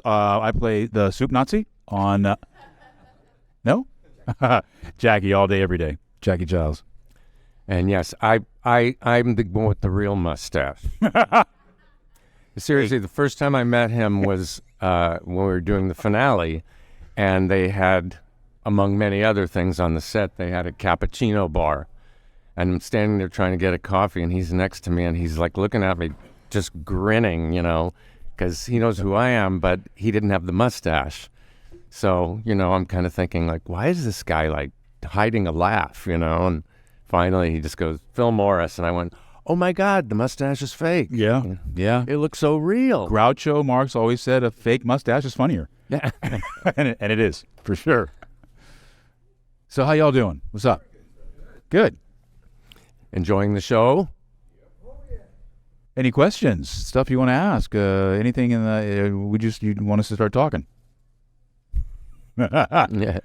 I play the Soup Nazi on. No, Jackie all day, every day. Jackie Giles. And yes, I'm the one with the real mustache. Seriously, the first time I met him was when we were doing the finale, and they had, among many other things on the set, they had a cappuccino bar. And I'm standing there trying to get a coffee, and he's next to me, and he's like looking at me, just grinning, because he knows who I am, but he didn't have the mustache. So, I'm kind of thinking, like, why is this guy, like, hiding a laugh, And finally, he just goes, Phil Morris. And I went, oh, my God, the mustache is fake. Yeah. It looks so real. Groucho Marx always said a fake mustache is funnier. Yeah. and it is, for sure. So how y'all doing? What's up? Good. Enjoying the show? Any questions? Stuff you want to ask? Anything in the... you want us to start talking? Yeah.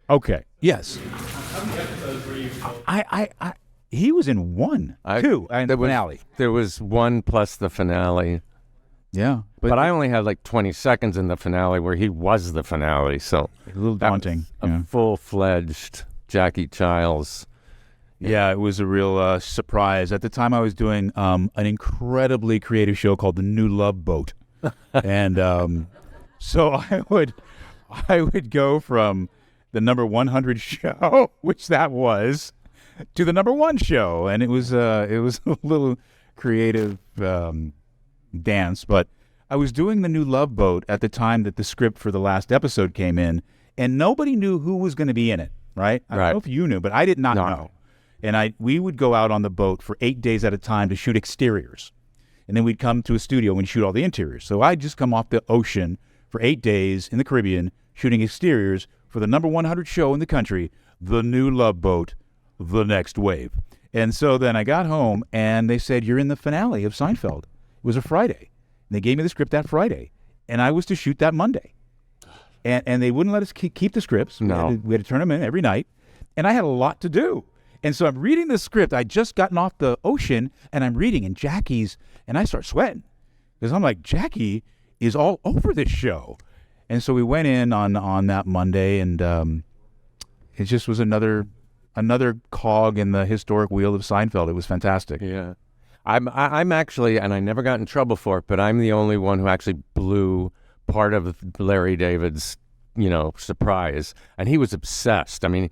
Okay. Yes. How many episodes were you? He was in two, and the finale. There was one plus the finale. Yeah, but I only had like 20 seconds in the finale where he was the finale, so a little daunting. A full-fledged Jackie Giles. Yeah, it was a real surprise. At the time, I was doing an incredibly creative show called The New Love Boat, and so I would go from the number 100 show, which that was, to the number 1 show, and it was a little creative dance. But I was doing The New Love Boat at the time that the script for the last episode came in, and nobody knew who was going to be in it. Right? I don't know if you knew, but I did not know. And we would go out on the boat for 8 days at a time to shoot exteriors, and then we'd come to a studio and shoot all the interiors. So I'd just come off the ocean for 8 days in the Caribbean shooting exteriors for the number 100 show in the country, The New Love Boat, The Next Wave. And so then I got home, and they said, you're in the finale of Seinfeld. It was a Friday. And they gave me the script that Friday, and I was to shoot that Monday. And they wouldn't let us keep the scripts. No. We had to turn them in every night, and I had a lot to do. And so I'm reading the script. I'd just gotten off the ocean, and I'm reading, and I start sweating. Because I'm like, Jackie is all over this show. And so we went in on that Monday, and it just was another cog in the historic wheel of Seinfeld. It was fantastic. Yeah. I'm actually, and I never got in trouble for it, but I'm the only one who actually blew part of Larry David's, surprise. And he was obsessed. I mean,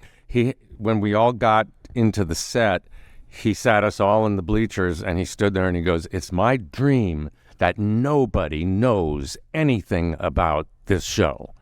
when we all got into the set, he sat us all in the bleachers, and he stood there and he goes, it's my dream that nobody knows anything about this show.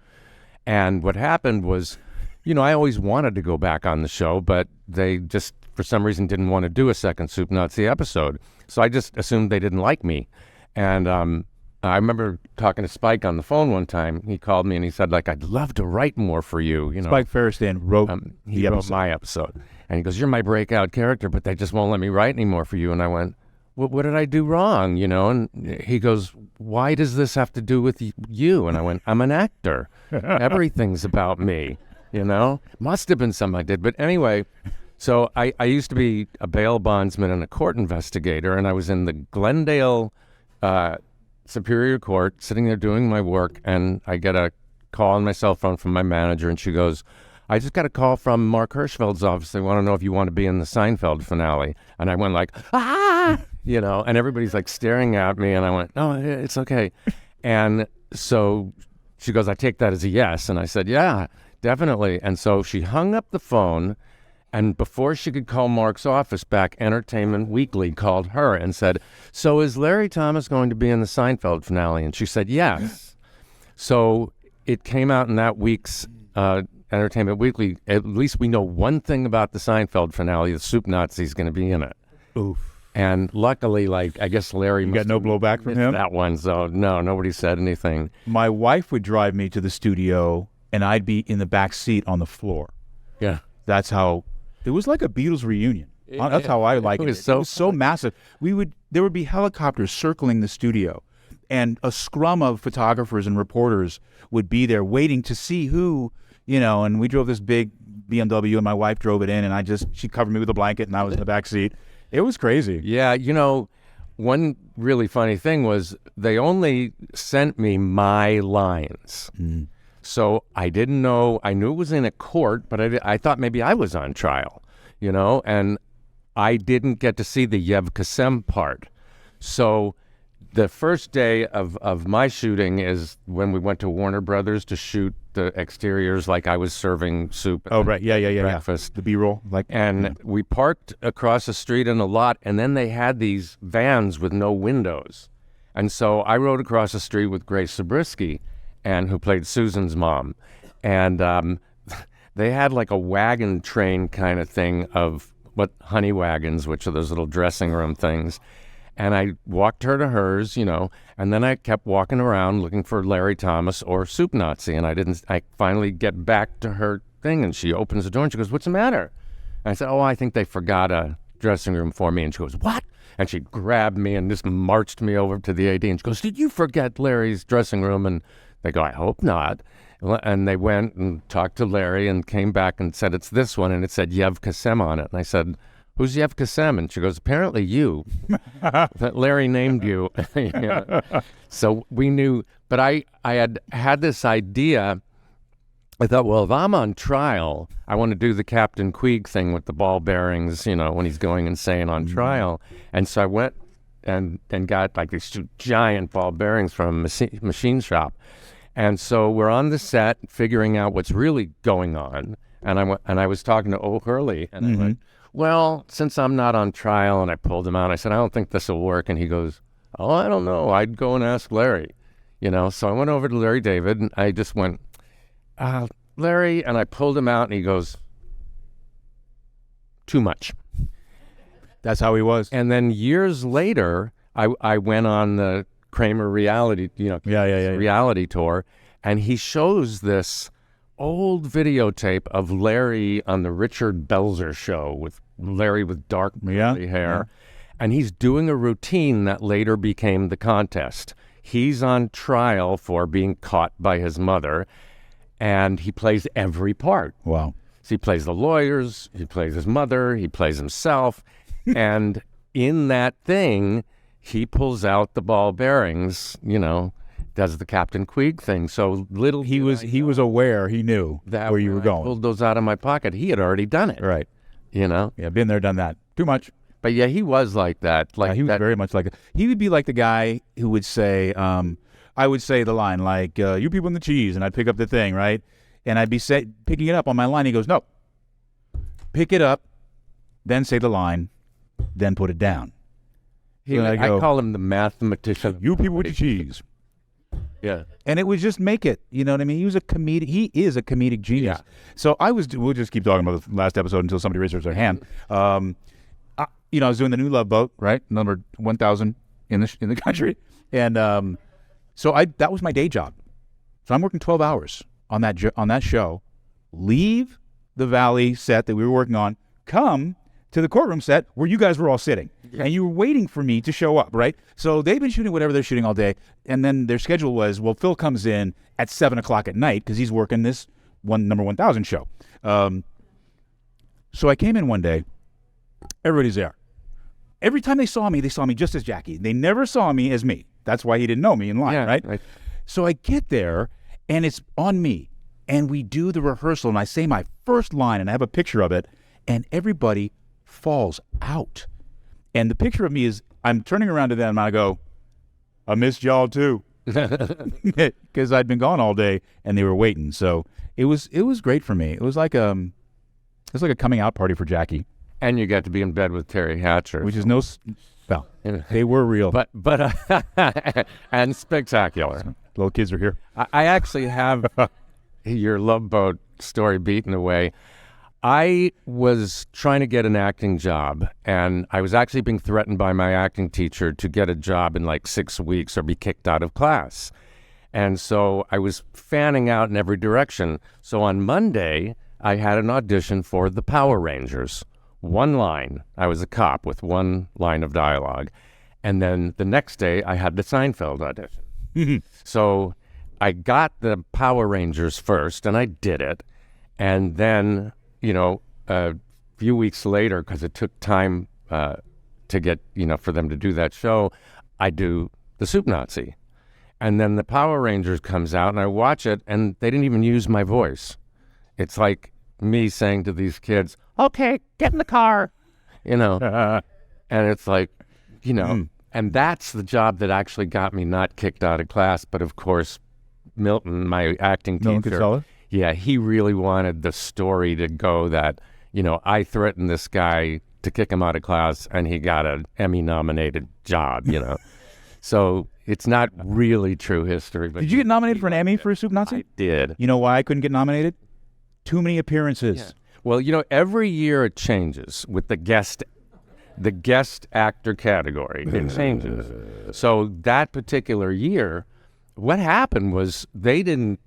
And what happened was, I always wanted to go back on the show, but they just, for some reason, didn't want to do a second Soup Nazi episode. So I just assumed they didn't like me. And I remember talking to Spike on the phone one time. He called me and he said, like, I'd love to write more for you. Spike Ferristan wrote he wrote my episode. And he goes, you're my breakout character, but they just won't let me write anymore for you. And I went, well, what did I do wrong? And he goes, why does this have to do with you? And I went, I'm an actor. Everything's about me, Must have been something I did. But anyway, so I used to be a bail bondsman and a court investigator, and I was in the Glendale Superior Court sitting there doing my work, and I get a call on my cell phone from my manager, and she goes, I just got a call from Mark Hirschfeld's office. They want to know if you want to be in the Seinfeld finale. And I went like, and everybody's like staring at me. And I went, no, it's okay. And so she goes, I take that as a yes. And I said, yeah, definitely. And so she hung up the phone. And before she could call Mark's office back, Entertainment Weekly called her and said, so is Larry Thomas going to be in the Seinfeld finale? And she said, yes. So it came out in that week's Entertainment Weekly. At least we know one thing about the Seinfeld finale: the Soup Nazi is going to be in it. Oof. And luckily, I guess Larry got no blowback from him. That one, so no, nobody said anything. My wife would drive me to the studio, and I'd be in the back seat on the floor. Yeah, that's how. It was like a Beatles reunion. That's how I like it. It was so massive. There would be helicopters circling the studio, and a scrum of photographers and reporters would be there waiting to see who. And we drove this big BMW, and my wife drove it in, and she covered me with a blanket, and I was in the back seat. It was crazy. Yeah, one really funny thing was they only sent me my lines. So I didn't know, I knew it was in a court, but I thought maybe I was on trial, and I didn't get to see the Yev Kasem part. So the first day of my shooting is when we went to Warner Brothers to shoot the exteriors, like I was serving soup. Oh, right. Yeah. Breakfast. The B-roll. And we parked across the street in a lot, and then they had these vans with no windows. And so I rode across the street with Grace Zabriskie, who played Susan's mom. And they had like a wagon train kind of thing of honey wagons, which are those little dressing room things. And I walked her to hers, and then I kept walking around looking for Larry Thomas or Soup Nazi. And I finally get back to her thing, and she opens the door and she goes, "What's the matter?" And I said, "Oh, I think they forgot a dressing room for me." And she goes, "What?" And she grabbed me and just marched me over to the AD. And she goes, "Did you forget Larry's dressing room?" And they go, "I hope not." And they went and talked to Larry and came back and said, "It's this one." And it said Yev Kasem on it. And I said, "Who's Yev Kasem?" And she goes, "Apparently you. That Larry named you." So we knew, but I had this idea. I thought, well, if I'm on trial, I want to do the Captain Queeg thing with the ball bearings, when he's going insane on trial. And so I went and got like these two giant ball bearings from a machine shop. And so we're on the set figuring out what's really going on. And I was talking to O'Hurley, and I went, "Well, since I'm not on trial," and I pulled him out, I said, "I don't think this will work." And he goes, "Oh, I don't know. I'd go and ask Larry." So I went over to Larry David, and I just went, "Larry," and I pulled him out, and he goes, "Too much." That's how he was. And then years later, I went on the Kramer reality, reality tour, and he shows this old videotape of Larry on the Richard Belzer show with Larry with dark curly hair. And he's doing a routine that later became the contest. He's on trial for being caught by his mother, and he plays every part. Wow. So he plays the lawyers, he plays his mother, he plays himself. And in that thing, he pulls out the ball bearings, does the Captain Queeg thing. So he was aware, he knew that where you were going. I pulled those out of my pocket. He had already done it. Right. Yeah, been there, done that. Too much. But yeah, he was like that. He was very much like he would be like the guy who would say, I would say the line like, "You people in the cheese," and I'd pick up the thing, right? And I'd be picking it up on my line. He goes, "No, pick it up, then say the line, then put it down." I call him the mathematician. "You people with the cheese." Yeah. And it would just make it, you know what I mean? He is a comedic genius. Yeah. So we'll just keep talking about the last episode until somebody raises their hand. I was doing the New Love Boat, right? Number 1,000 in the country. And that was my day job. So I'm working 12 hours on that show, leave the Valley set that we were working on, come to the courtroom set where you guys were all sitting. And you were waiting for me to show up, right? So they've been shooting whatever they're shooting all day. And then their schedule was, well, Phil comes in at 7 o'clock at night because he's working this number 1,000 show. So I came in one day. Everybody's there. Every time they saw me just as Jackie. They never saw me as me. That's why he didn't know me in line, right? So I get there, and it's on me. And we do the rehearsal, and I say my first line, and I have a picture of it, and everybody falls out. And the picture of me is, I'm turning around to them, and I go, "I missed y'all too," because I'd been gone all day, and they were waiting. So it was great for me. It was like a coming out party for Jackie. And you got to be in bed with Terry Hatcher, which is well, they were real, but and spectacular. Little kids are here. I actually have your Love Boat story beaten away. I was trying to get an acting job, and I was actually being threatened by my acting teacher to get a job in like 6 weeks or be kicked out of class. And so I was fanning out in every direction. So on Monday, I had an audition for the Power Rangers. One line. I was a cop with one line of dialogue. And then the next day, I had the Seinfeld audition. So I got the Power Rangers first, and I did it. And then, a few weeks later, because it took time to get, for them to do that show, I do the Soup Nazi. And then the Power Rangers comes out and I watch it and they didn't even use my voice. It's like me saying to these kids, okay, get in the car, and it's like, and that's the job that actually got me not kicked out of class. But of course, Milton, my acting teacher, he really wanted the story to go that, I threatened this guy to kick him out of class and he got an Emmy-nominated job, So it's not really true history. But did you get nominated for an Emmy for Soup Nazi? I did. You know why I couldn't get nominated? Too many appearances. Yeah. Well, every year it changes with the guest actor category. It changes. So that particular year, what happened was they didn't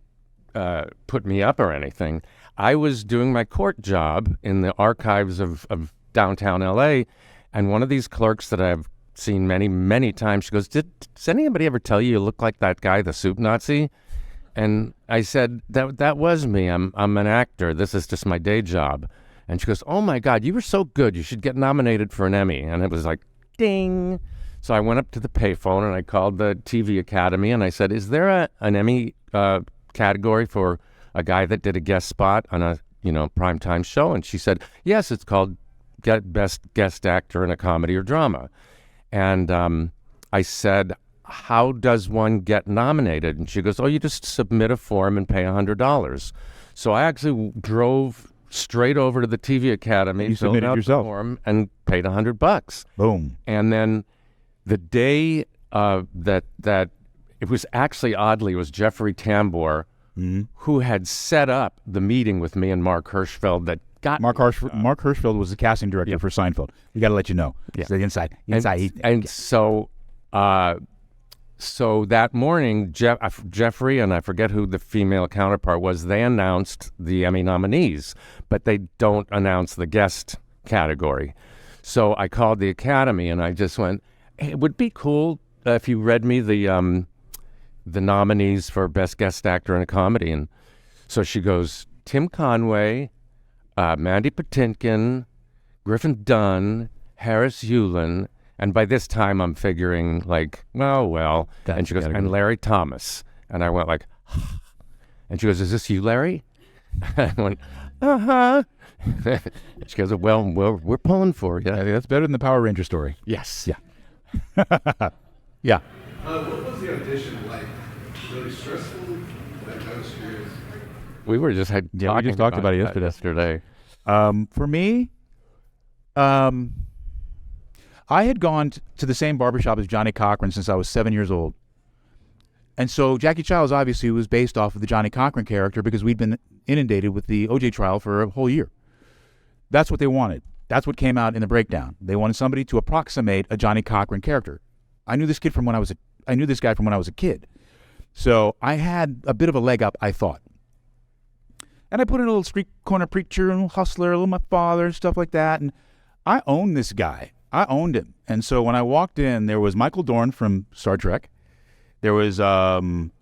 put me up or anything. I was doing my court job in the archives of downtown L.A., and one of these clerks that I've seen many, many times, she goes, does anybody ever tell you look like that guy, the Soup Nazi? And I said, that was me. I'm an actor. This is just my day job. And she goes, oh my God, you were so good. You should get nominated for an Emmy. And it was like, ding. So I went up to the payphone and I called the TV Academy and I said, is there an Emmy category for a guy that did a guest spot on a primetime show? And she said, yes, it's called Best Guest Actor in a Comedy or Drama. And I said, how does one get nominated? And she goes, oh, you just submit a form and pay $100. So I actually drove straight over to the TV Academy, filled out the form, and paid $100. Boom. And then the day that it was actually, oddly, it was Jeffrey Tambor who had set up the meeting with me and Mark Hirschfeld that got Mark Hirschfeld was the casting director for Seinfeld. We got to let you know. Yeah. So the inside. So that morning, Jeffrey, and I forget who the female counterpart was, they announced the Emmy nominees, but they don't announce the guest category. So I called the Academy and I just went, hey, it would be cool if you read me the nominees for Best Guest Actor in a Comedy. And so she goes, Tim Conway, Mandy Patinkin, Griffin Dunn, Harris Yulin, and by this time I'm figuring like, well. And she goes, and Larry Thomas. And I went like, and she goes, is this you, Larry? I went, uh-huh. She goes, well, we're pulling for you. Yeah, that's better than the Power Ranger story. Yes. Yeah. Yeah. What was the audition like? Really stressful? Like, I was curious. We were just we just talked about it yesterday. For me, I had gone to the same barbershop as Johnny Cochran since I was 7 years old. And so Jackie Childs obviously was based off of the Johnny Cochran character because we'd been inundated with the OJ trial for a whole year. That's what they wanted. That's what came out in the breakdown. They wanted somebody to approximate a Johnny Cochran character. I knew this guy from when I was a kid. So I had a bit of a leg up, I thought. And I put in a little street corner preacher, a little hustler, a little my father, and stuff like that. And I owned this guy. I owned him. And so when I walked in, there was Michael Dorn from Star Trek. There was Michael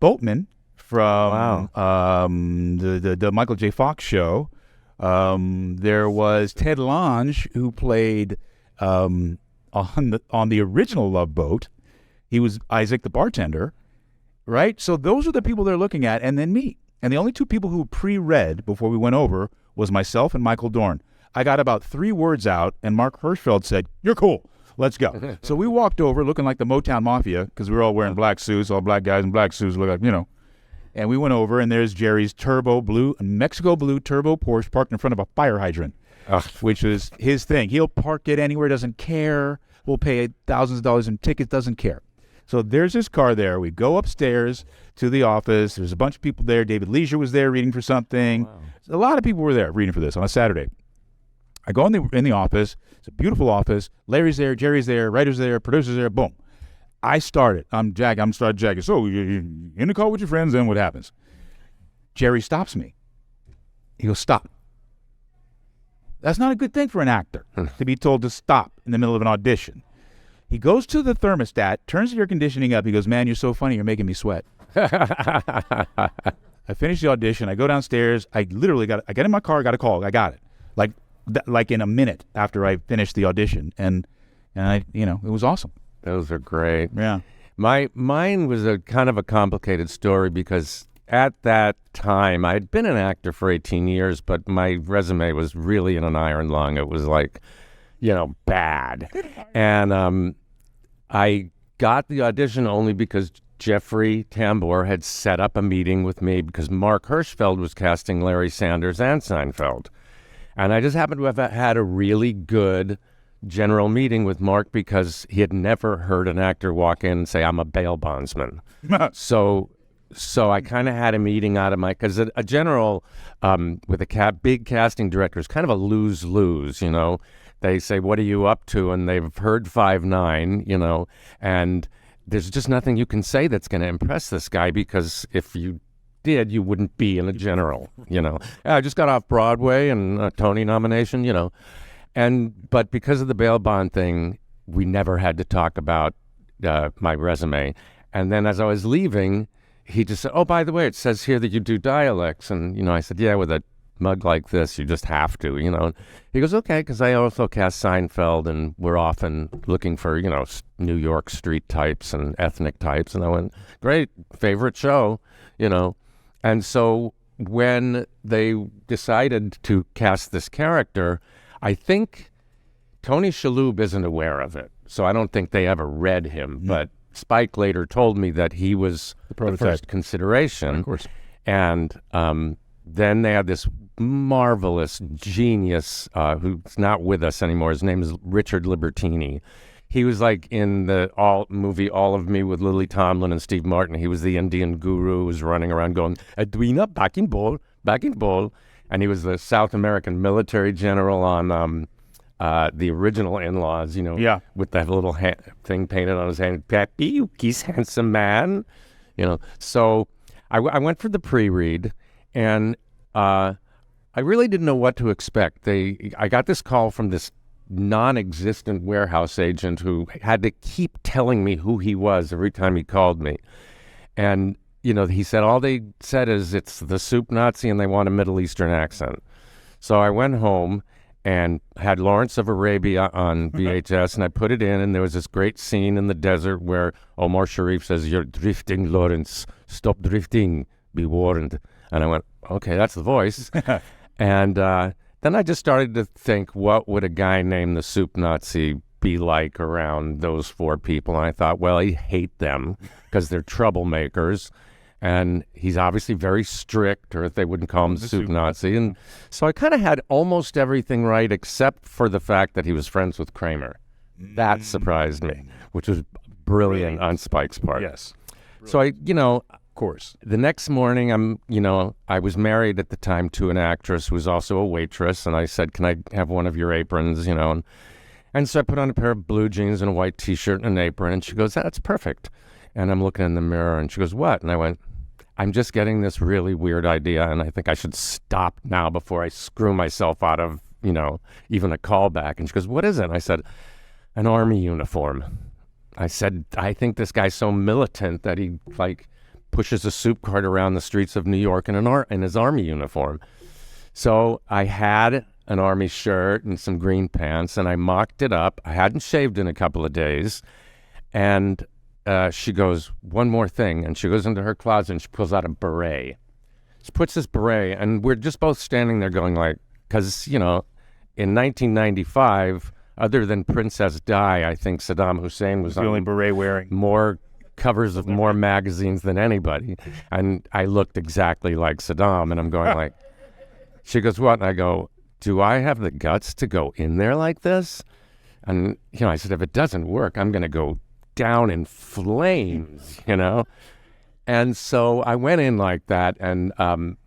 Boatman from the Michael J. Fox show. There was Ted Lange, who played on the original Love Boat. He was Isaac the bartender, right? So those are the people they're looking at, and then me. And the only two people who pre-read before we went over was myself and Michael Dorn. I got about 3 words out, and Mark Hirschfeld said, "You're cool. Let's go." So we walked over looking like the Motown Mafia because we were all wearing black suits, all black guys in black suits, look like, And we went over, and there's Jerry's Mexico blue turbo Porsche parked in front of a fire hydrant, which was his thing. He'll park it anywhere, doesn't care. We'll pay thousands of dollars in tickets, doesn't care. So there's this car there. We go upstairs to the office. There's a bunch of people there. David Leisure was there reading for something. Wow. A lot of people were there reading for this on a Saturday. I go in the office. It's a beautiful office. Larry's there, Jerry's there, writer's there, producer's there. Boom. I started. I'm starting Jackie. So you're in the car with your friends, then what happens? Jerry stops me. He goes, "Stop." That's not a good thing for an actor to be told to stop in the middle of an audition. He goes to the thermostat, turns the air conditioning up. He goes, "Man, you're so funny. You're making me sweat." I finish the audition. I go downstairs. I get in my car. I got a call. I got it. Like like in a minute after I finished the audition, and I, it was awesome. Those are great. Yeah. Mine was a kind of a complicated story because at that time I'd been an actor for 18 years, but my resume was really in an iron lung. It was like, bad. And I got the audition only because Jeffrey Tambor had set up a meeting with me because Mark Hirschfeld was casting Larry Sanders and Seinfeld. And I just happened to have had a really good general meeting with Mark because he had never heard an actor walk in and say, I'm a bail bondsman. So I kind of had a meeting out of because a general with a big casting director is kind of a lose-lose, They say, what are you up to? And they've heard 5'9", and there's just nothing you can say that's going to impress this guy because if you did, you wouldn't be in a general, I just got off Broadway and a Tony nomination, But because of the bail bond thing, we never had to talk about my resume. And then as I was leaving, he just said, oh, by the way, it says here that you do dialects. And, I said, yeah, with a mug like this, you just have to, He goes, okay, because I also cast Seinfeld, and we're often looking for, New York street types and ethnic types. And I went, great, favorite show, And so when they decided to cast this character, I think Tony Shalhoub isn't aware of it, so I don't think they ever read him. But Spike later told me that he was the first consideration. Of course. And then they had this marvelous genius who's not with us anymore. His name is Richard Libertini. He was like in the movie All of Me with Lily Tomlin and Steve Martin. He was the Indian guru who was running around going, Edwina, back in ball. And he was the South American military general on the original In-Laws, with that little thing painted on his hand. Pappy, you kiss handsome man. So I went for the pre-read, and I really didn't know what to expect. I got this call from this non-existent warehouse agent who had to keep telling me who he was every time he called me. And, he said, all they said is it's the soup Nazi and they want a Middle Eastern accent. So I went home and had Lawrence of Arabia on VHS, and I put it in, and there was this great scene in the desert where Omar Sharif says, you're drifting, Lawrence. Stop drifting. Be warned. And I went, okay, that's the voice. And then I just started to think, what would a guy named the Soup Nazi be like around those four people? And I thought, well, I hate them because they're troublemakers. And he's obviously very strict, or if they wouldn't call him the Soup Nazi. And so I kind of had almost everything right except for the fact that he was friends with Kramer. That surprised me, which was brilliant on Spike's part. Yes. So Of course. the next morning, I was married at the time to an actress who was also a waitress, and I said, can I have one of your aprons, and so I put on a pair of blue jeans and a white T-shirt and an apron, and she goes, that's perfect. And I'm looking in the mirror, and she goes, what? And I went, I'm just getting this really weird idea, and I think I should stop now before I screw myself out of, even a callback. And she goes, what is it? And I said, an army uniform. I said, I think this guy's so militant that he, pushes a soup cart around the streets of New York in his army uniform. So I had an army shirt and some green pants, and I mocked it up. I hadn't shaved in a couple of days, and she goes, one more thing, and she goes into her closet and she pulls out a beret. She puts this beret, and we're just both standing there going because, in 1995, other than Princess Di, I think Saddam Hussein was the only beret wearing. More covers of more magazines than anybody. And I looked exactly like Saddam, and I'm going she goes, what? And I go, do I have the guts to go in there like this? And, I said, if it doesn't work, I'm going to go down in flames, And so I went in like that, and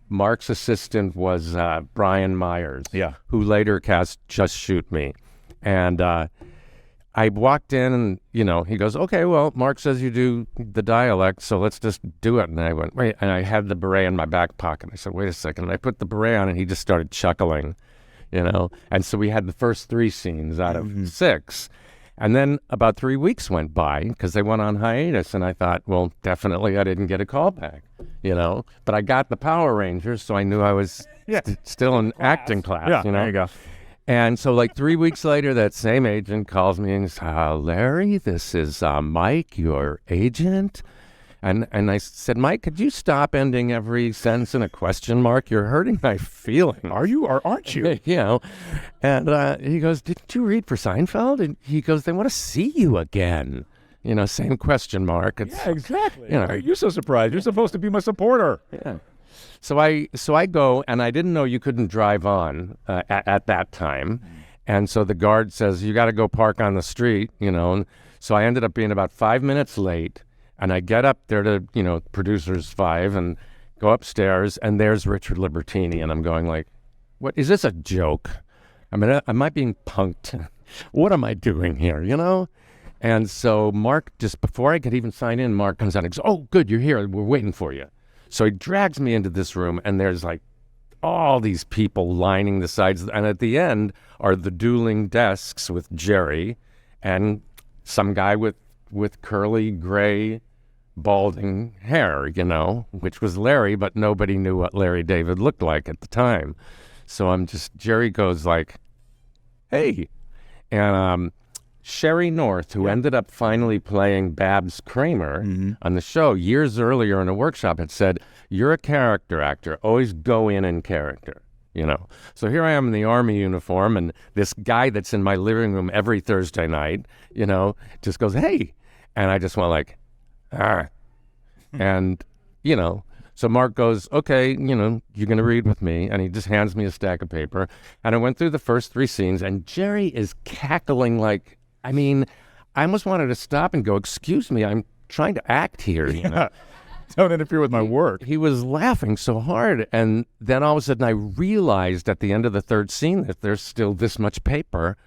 Mark's assistant was Brian Myers, who later cast Just Shoot Me. And I walked in, and, he goes, okay, well, Mark says you do the dialect, so let's just do it. And I went, wait, and I had the beret in my back pocket. I said, wait a second. And I put the beret on, and he just started chuckling, And so we had the first 3 scenes out of 6. And then about 3 weeks went by because they went on hiatus, and I thought, well, definitely I didn't get a call back, But I got the Power Rangers, so I knew I was still in acting class, Yeah, there you go. And so like 3 weeks later, that same agent calls me and says, Larry, this is Mike, your agent. And I said, Mike, could you stop ending every sentence in a question mark? You're hurting my feelings. Are you or aren't you? You know, and he goes, didn't you read for Seinfeld? And he goes, they want to see you again. You know, same question mark. It's, Yeah, exactly. You know. You're so surprised. You're supposed to be my supporter. Yeah. So I go, and I didn't know you couldn't drive on at that time. And so the guard says, you got to go park on the street, you know. And so I ended up being about 5 minutes late. And I get up there to, you know, producers 5 and go upstairs, and there's Richard Libertini. And I'm going like, what, is this a joke? I mean, am I being punked? What am I doing here, you know? And so Mark, just before I could even sign in, Mark comes out and goes, oh, good, you're here. We're waiting for you. So he drags me into this room, and there's like all these people lining the sides. And at the end are the dueling desks with Jerry and some guy with curly, gray, balding hair, you know, which was Larry, but nobody knew what Larry David looked like at the time. So Jerry goes like, hey. And Sherry North, who ended up finally playing Babs Kramer on the show years earlier in a workshop, had said, you're a character actor, always go in character, you know. So here I am in the Army uniform, and this guy that's in my living room every Thursday night, you know, just goes, hey. And I just went like, and, you know, so Mark goes, okay, you know, you're going to read with me. And he just hands me a stack of paper. And I went through the first 3 scenes, and Jerry is cackling like, I mean, I almost wanted to stop and go, excuse me, I'm trying to act here. You know? Don't interfere with my work. He was laughing so hard. And then all of a sudden I realized at the end of the 3rd scene that there's still this much paper.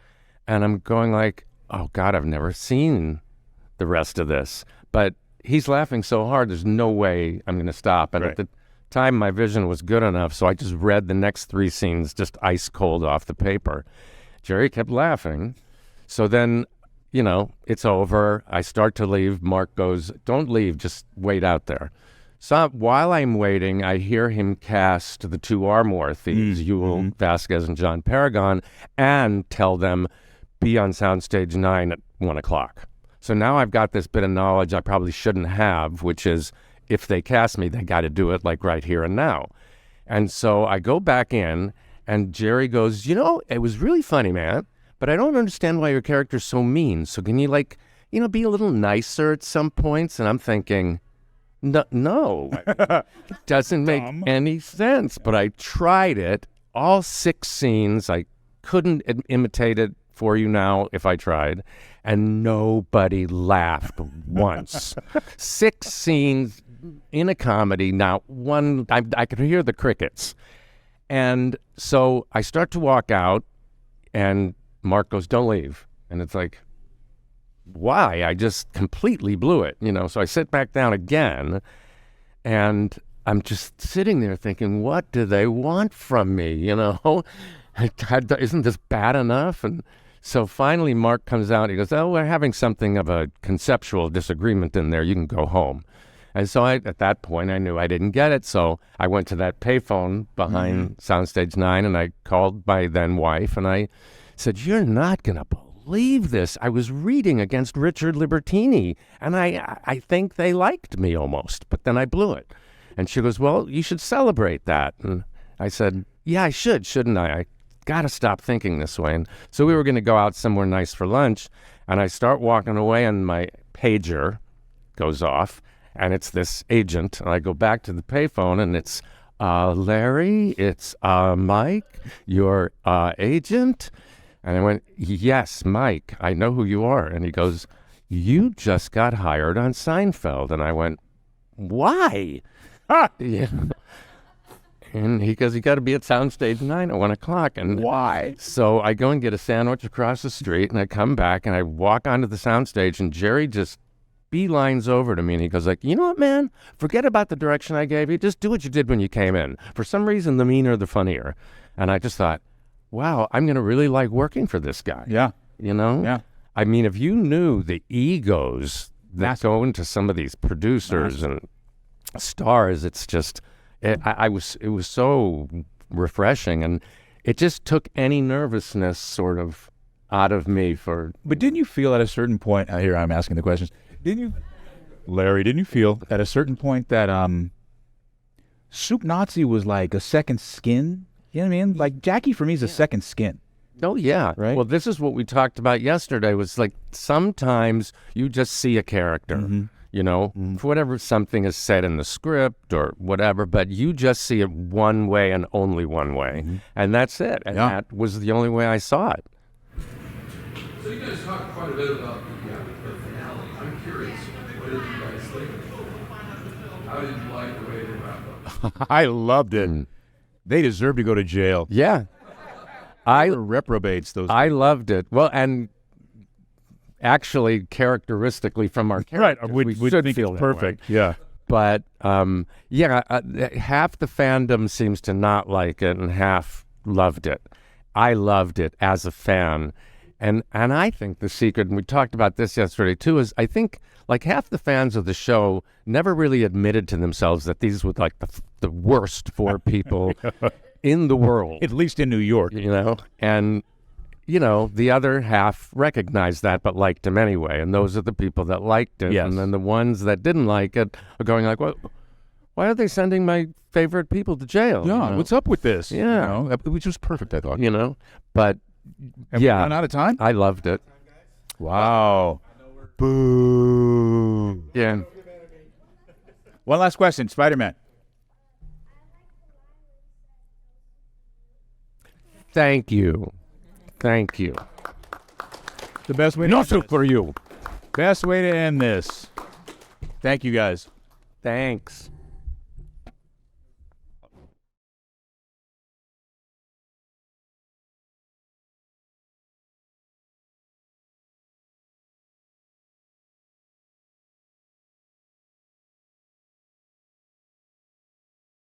And I'm going like, oh, God, I've never seen the rest of this. But he's laughing so hard, there's no way I'm going to stop. And Right. at the time, my vision was good enough, so I just read the next 3 scenes just ice cold off the paper. Jerry kept laughing. So then, you know, it's over. I start to leave. Mark goes, don't leave, just wait out there. So while I'm waiting, I hear him cast the 2 Armour thieves, Ewell Vasquez and John Paragon, and tell them, be on Soundstage 9 at 1 o'clock. So now I've got this bit of knowledge I probably shouldn't have, which is if they cast me, they got to do it like right here and now. And so I go back in, and Jerry goes, you know, it was really funny, man, but I don't understand why your character's so mean. So can you, like, you know, be a little nicer at some points? And I'm thinking, no, it doesn't make any sense. But I tried it, all 6 scenes. I couldn't imitate it for you now if I tried, and nobody laughed once. 6 scenes in a comedy, not one, I could hear the crickets. And so I start to walk out, and Mark goes, don't leave. And it's like, why? I just completely blew it, you know. So I sit back down again, and I'm just sitting there thinking, what do they want from me, you know? Isn't this bad enough? And so finally Mark comes out, he goes, oh, we're having something of a conceptual disagreement in there. You can go home. And so at that point, I knew I didn't get it. So I went to that payphone behind Soundstage 9, and I called my then wife, and I said, you're not going to believe this. I was reading against Richard Libertini, and I think they liked me almost, but then I blew it. And she goes, well, you should celebrate that. And I said, yeah, I should, shouldn't I? I got to stop thinking this way. And so we were going to go out somewhere nice for lunch, and I start walking away, and my pager goes off, and it's this agent. And I go back to the payphone, and it's, Larry, it's Mike, your agent. And I went, yes, Mike, I know who you are. And he goes, you just got hired on Seinfeld. And I went, why? Yeah. And he goes, you got to be at Soundstage 9 at 1 o'clock. And Why? so I go and get a sandwich across the street, and I come back, and I walk onto the soundstage, and Jerry just beelines over to me, and he goes like, you know what, man? Forget about the direction I gave you. Just do what you did when you came in. For some reason, the meaner, the funnier. And I just thought, wow, I'm going to really like working for this guy. Yeah. You know? Yeah. I mean, if you knew the egos that go into some of these producers and stars, it's just, it was so refreshing. And it just took any nervousness sort of out of me for. But didn't you feel at a certain point? Here I'm asking the questions. Didn't you, Larry? Didn't you feel at a certain point that Soup Nazi was like a second skin? You know what I mean? Like Jackie for me is a second skin. Oh yeah, Right? Well, this is what we talked about yesterday. Was like sometimes you just see a character, you know, for whatever something is said in the script or whatever, but you just see it one way and only one way, and that's it. And that was the only way I saw it. So you guys talked quite a bit about the finale. I'm curious, what did you guys think? How did you like the way they wrapped up? I loved it. They deserve to go to jail. Yeah, They were reprobates. Those. I loved it. Well, and actually, characteristically from our characters, we should think feel it's that way. perfect. Yeah. But half the fandom seems to not like it, and half loved it. I loved it as a fan, and I think the secret, and we talked about this yesterday too, is I think like half the fans of the show never really admitted to themselves that these were like the worst 4 people in the world, At least in New York. you know, and. You know, the other half recognized that but liked him anyway, and those are the people that liked it. Yes. And then the ones that didn't like it are going like, well, why are they sending my favorite people to jail? Yeah. you know? What's up with this? Yeah. You know, which was perfect, I thought. You know, but Have we yeah, run out of time? I loved it. Wow. Boo. Yeah. One last question. Spider-Man. Thank you. Thank you. The best way to Not so for you. Best way to end this. Thank you guys. Thanks.